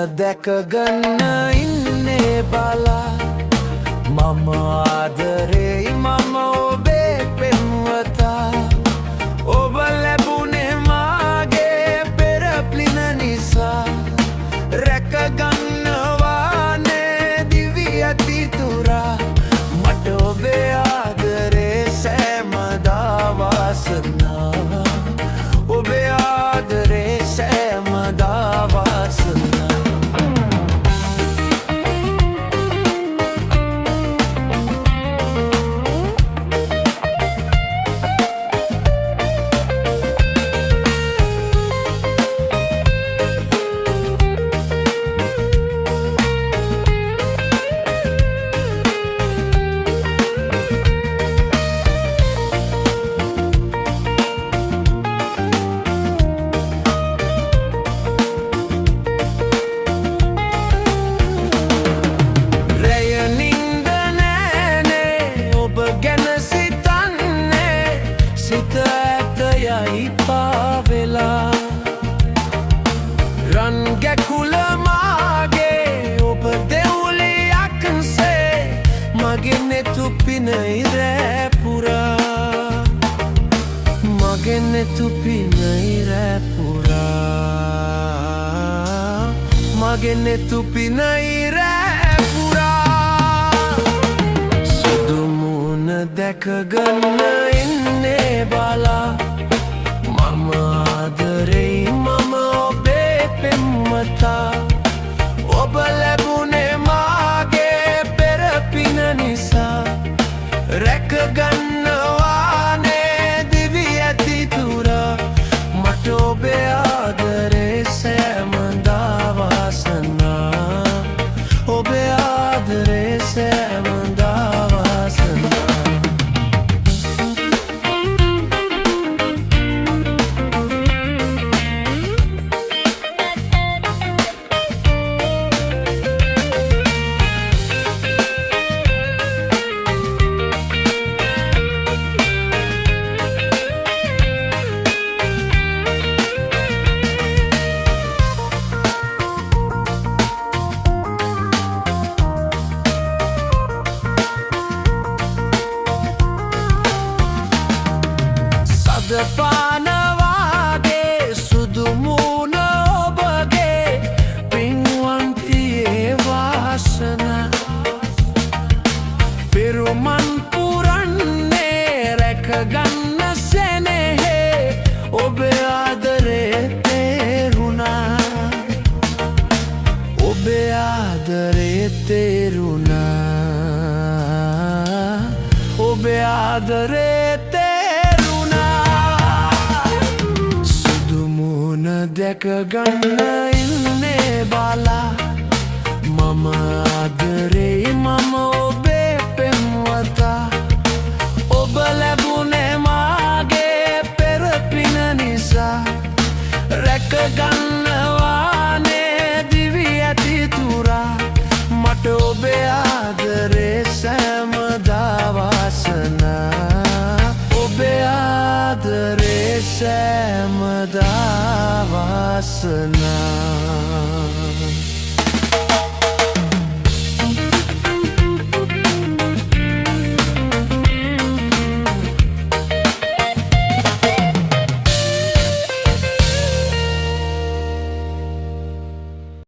දැක ගන්න ඉන්නේ බලා මම ආදරෙයි මම ඔබේ පෙම්වතා ඔබ ලැබුණේ මාගේ පෙරප්ලින නිසා රැක ගන්නවානේ දිවි අතිතුරා මට ඔබේ ආදරේ සෑමදා වාසනාව ඔබේ ආදරේ සෑමදා වාසනාව පාවෙලා රන් ගැකුල මාගේ ඔබ දෙවුලියක්සේ මගේ නෙතු පිනයි රැපුරා මගේ නෙතු පිනයි රැපුරා මගේ නෙතු පිනයි රැපුරා සුදු මුණ දැක ගන්න ඉන්නේ බලා මම ආදරෙයි මම ඔබේ පෙම්වතා ඔබ ලැබුණේ මාගේ පෙරපින නිසා රැක ගන්නවානේ දිවි අතිතුරා මට ඔබේ ආදරේ සෑමදා වාසනා ඔබේ ආදරේ සෑමදා වාසනා පානවාගේ සුදු මුණ ඔබගේ පින්වන්තියේ වාසනා පෙරුමන් පුරන්නේ රැකගන්න සෙනෙහේ ඔබේ ආදරේ තේරුණා ඔබේ ආදරේ තේරුණා ඔබේ ආදරේ දැක ගන්න ඉන්නේ බලා මම ආදරෙයි මම ඔබේ පෙම්වතා ඔබ ලැබුණේ මාගේ පෙරපින නිසා රැක ගන්නවානේ දිවි අතිතුරා මට ඔබේ ආදරේ සෑමදා වාසනා ඔබේ ආදරේ සෑමදා වාසනා